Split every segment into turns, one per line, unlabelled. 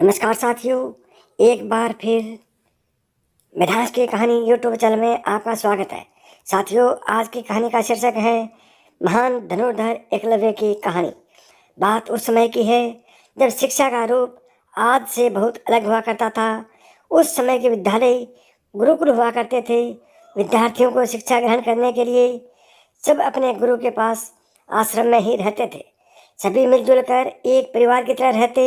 नमस्कार साथियों, एक बार फिर मिठास की कहानी यूट्यूब चैनल में आपका स्वागत है। साथियों, आज की कहानी का शीर्षक है महान धनुर्धर एकलव्य की कहानी। बात उस समय की है जब शिक्षा का रूप आज से बहुत अलग हुआ करता था। उस समय के विद्यालय गुरुकुल हुआ करते थे। विद्यार्थियों को शिक्षा ग्रहण करने के लिए सब अपने गुरु के पास आश्रम में ही रहते थे। सभी मिलजुल कर एक परिवार की तरह रहते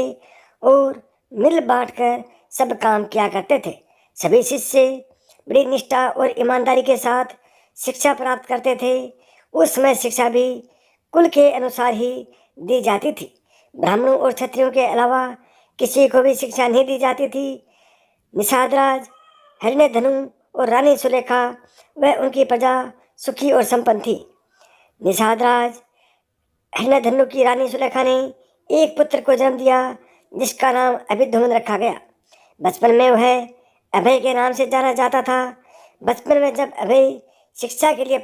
और मिल बांट कर सब काम किया करते थे। सभी शिष्य बड़ी निष्ठा और ईमानदारी के साथ शिक्षा प्राप्त करते थे। उस समय शिक्षा भी कुल के अनुसार ही दी जाती थी। ब्राह्मणों और क्षत्रियों के अलावा किसी को भी शिक्षा नहीं दी जाती थी। निषाद राज, हिरण्यधनु और रानी सुलेखा व उनकी प्रजा सुखी और संपन्न थी। निषाद राज हिरण्यधनु की रानी सुलेखा ने एक पुत्र को जन्म दिया जिसका नाम अभिधूमन रखा गया। बचपन में वह अभय के नाम से जाना जाता था। बचपन में जब अभय शिक्षा के लिए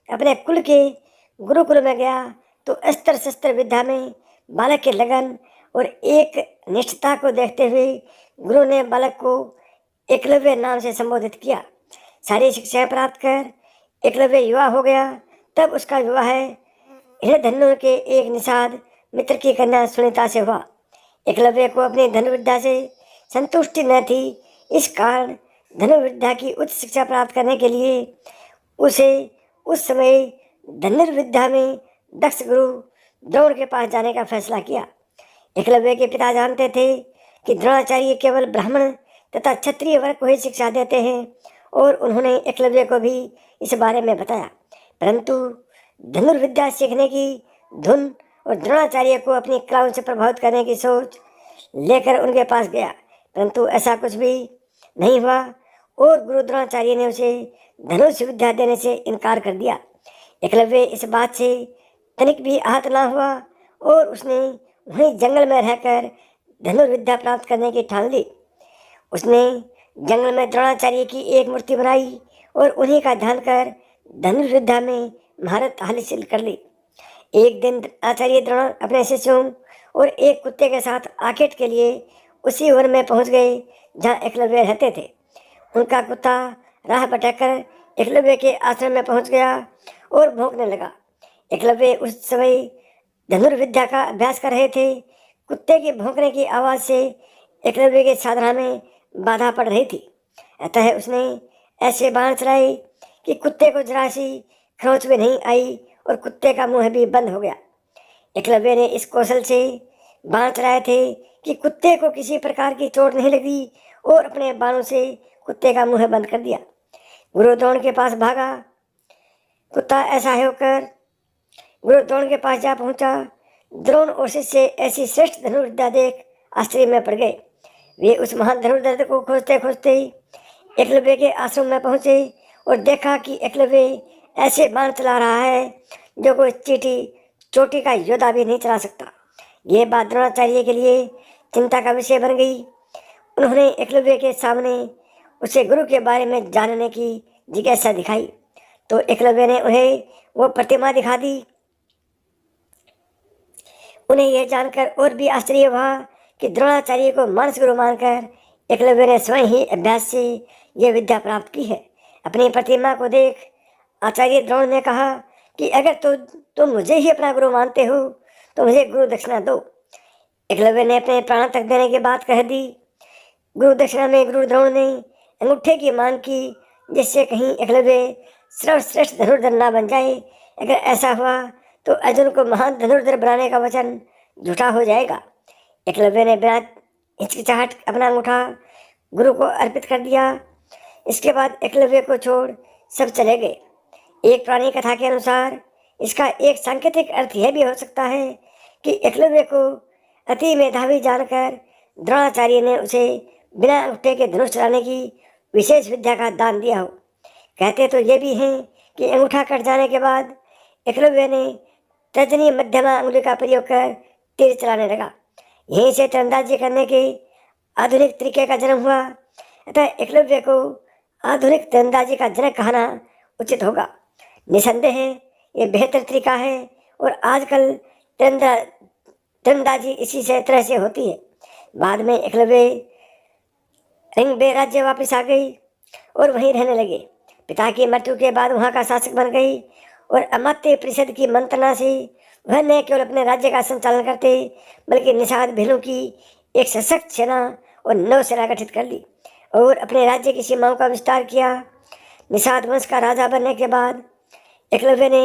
अपने कुल के गुरुकुल में गया तो अस्त्र शस्त्र विद्या में बालक के लगन और एक निष्ठता को देखते हुए गुरु ने बालक को एकलव्य नाम से संबोधित किया। सारी शिक्षाएं प्राप्त कर एकलव्य युवा हो गया। तब उसका विवाह हिरण्यधनु के एक निषाद मित्र की कन्या सुनीता से हुआ। एकलव्य को अपनी धनुर्विद्या से संतुष्टि न थी। इस कारण धनुर्विद्या की उच्च शिक्षा प्राप्त करने के लिए उसे उस समय धनुर्विद्या में दक्ष गुरु द्रोण के पास जाने का फैसला किया। एकलव्य के पिता जानते थे कि द्रोणाचार्य केवल ब्राह्मण तथा क्षत्रिय वर्ग को ही शिक्षा देते हैं और उन्होंने एकलव्य को भी इस बारे में बताया। परंतु धनुर्विद्या सीखने की धुन और द्रोणाचार्य को अपनी कलाओं से प्रभावित करने की सोच लेकर उनके पास गया, परंतु ऐसा कुछ भी नहीं हुआ और गुरु द्रोणाचार्य ने उसे धनुष विद्या देने से इनकार कर दिया। एकलव्य इस बात से तनिक भी आहत ना हुआ और उसने वहीं जंगल में रहकर धनुर्विद्या प्राप्त करने की ठान ली। उसने जंगल में द्रोणाचार्य की एक मूर्ति बनाई और उन्हीं का ध्यान कर धनुर्विद्या में महारत हासिल कर ली। एक दिन आचार्य द्रोण अपने शिष्यों और एक कुत्ते के साथ आखेट के लिए उसी वन में पहुंच गए जहां एकलव्य रहते थे। उनका कुत्ता राह भटककर एकलव्य के आश्रम में पहुंच गया और भौंकने लगा। एकलव्य उस समय धनुर्विद्या का अभ्यास कर रहे थे। कुत्ते के भौंकने की आवाज़ से एकलव्य के साधना में बाधा पड़ रही थी। अतः उसने ऐसे बाण चलाए कि कुत्ते को जरा सी खरोंच भी नहीं आई और कुत्ते का मुंह भी बंद हो गया। एकलव्य ने इस कौशल से बाण चलाए थे कि कुत्ते को किसी प्रकार की चोट नहीं लगी और अपने बाणों से कुत्ते का मुंह बंद कर दिया। गुरु द्रोण के पास भागा। कुत्ता ऐसा होकर गुरु द्रोण के पास जा पहुंचा। द्रोण और शिष्य ऐसी श्रेष्ठ धनुर्विद्या देख आश्चर्य में पड़ गए। वे उस महान धनुर्धर को खोजते खोजते एकलव्य के आश्रम में पहुंचे और देखा कि एकलव्य ऐसे बाण चला रहा है जो कोई चोटी का योद्धा भी नहीं चला सकता। यह बात द्रोणाचार्य के लिए चिंता का विषय बन गई। उन्होंने एकलव्य के सामने उसे गुरु के बारे में जानने की जिज्ञासा दिखाई तो एकलव्य ने उन्हें वो प्रतिमा दिखा दी। उन्हें यह जानकर और भी आश्चर्य हुआ कि द्रोणाचार्य को मानस गुरु मानकर एकलव्य ने स्वयं ही अभ्यास से यह विद्या प्राप्त की है। अपनी प्रतिमा को देख आचार्य द्रोण ने कहा कि अगर तुम मुझे ही अपना गुरु मानते हो तो मुझे गुरु दक्षिणा दो। एकलव्य ने अपने प्राण तक देने की बात कह दी। गुरु दक्षिणा में गुरु द्रोण ने अंगूठे की मांग की जिससे कहीं एकलव्य सर्वश्रेष्ठ धनुर्धर ना बन जाए। अगर ऐसा हुआ तो अर्जुन को महान धनुर्धर बनाने का वचन झूठा हो जाएगा। एकलव्य ने बिना हिचकिचाहट अपना अंगूठा गुरु को अर्पित कर दिया। इसके बाद एकलव्य को छोड़ सब चले गए। एक पुरानी कथा के अनुसार इसका एक सांकेतिक अर्थ यह भी हो सकता है कि एकलव्य को अति मेधावी जानकर द्रोणाचार्य ने उसे बिना अंगूठे के धनुष चलाने की विशेष विद्या का दान दिया हो। कहते तो ये भी हैं कि अंगूठा कट जाने के बाद एकलव्य ने तर्जनी मध्यमा उंगली का प्रयोग कर तीर चलाने लगा। यहीं से तीरंदाजी करने के आधुनिक तरीके का जन्म हुआ। अतः एकलव्य को आधुनिक तीरंदाजी का जनक कहना उचित होगा। निसंदेह ये बेहतर तरीका है और आजकल तीरंदाजी इसी से तरह से होती है। बाद में एकलव्य रिंगबे राज्य वापस आ गई और वहीं रहने लगे। पिता की मृत्यु के बाद वहाँ का शासक बन गई और अमात्य परिषद की मंत्रणा से वह न केवल अपने राज्य का संचालन करते बल्कि निषाद भीलों की एक सशक्त सेना और नौसेना गठित कर ली और अपने राज्य की सीमाओं का विस्तार किया। निषाद वंश का राजा बनने के बाद एकलव्य ने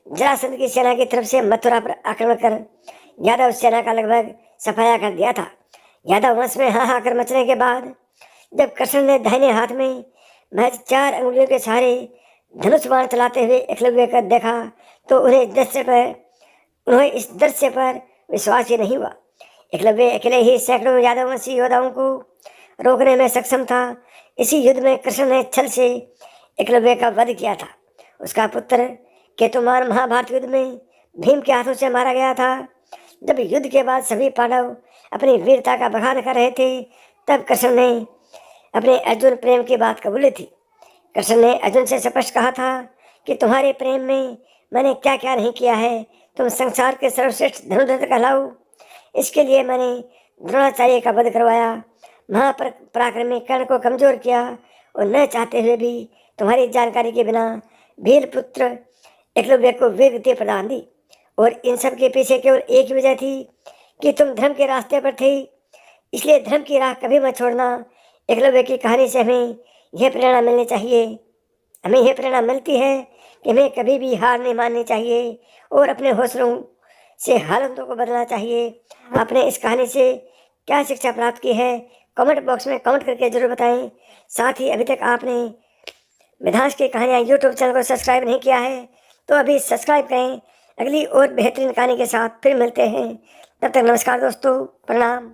जरासंध की सेना की तरफ से मथुरा पर आक्रमण कर यादव सेना का लगभग सफाया कर दिया था। यादव वंश में हाहाकार मचने के बाद जब कृष्ण ने दाहिने हाथ में महज 4 अंगुलियों के सहारे धनुष बाण चलाते हुए एकलव्य को देखा तो उन्हें इस दृश्य पर विश्वास ही नहीं हुआ। एकलव्य अकेले ही सैकड़ों यादववंशी योद्धाओं को रोकने में सक्षम था। इसी युद्ध में कृष्ण ने छल से एकलव्य का वध किया था। उसका पुत्र केतुमान महाभारत युद्ध में भीम के हाथों से मारा गया था। जब युद्ध के बाद सभी पांडव अपनी वीरता का बखान कर रहे थे तब कृष्ण ने अपने अर्जुन प्रेम की बात कबूली थी। कृष्ण ने अर्जुन से स्पष्ट कहा था कि तुम्हारे प्रेम में मैंने क्या क्या नहीं किया है, तुम संसार के सर्वश्रेष्ठ धनुर्धर कहलाओ। इसके लिए मैंने द्रोणाचार्य का वध करवाया, महापराक्रमी कर्ण को कमजोर किया और न चाहते हुए भी तुम्हारी जानकारी के बिना भील पुत्र एकलव्य को वीर गति प्रदान दी। और इन सब के पीछे केवल एक ही वजह थी कि तुम धर्म के रास्ते पर थे, इसलिए धर्म की राह कभी मत छोड़ना। एकलव्य की कहानी से हमें यह प्रेरणा मिलनी चाहिए, हमें यह प्रेरणा मिलती है कि हमें कभी भी हार नहीं माननी चाहिए और अपने हौसलों से हालातों को बदलना चाहिए। आपने इस कहानी से क्या शिक्षा प्राप्त की है कमेंट बॉक्स में कमेंट करके जरूर बताएं। साथ ही अभी तक आपने मिधांश की कहानियाँ यूट्यूब चैनल को सब्सक्राइब नहीं किया है तो अभी सब्सक्राइब करें। अगली और बेहतरीन कहानी के साथ फिर मिलते हैं। तब तक नमस्कार दोस्तों, प्रणाम।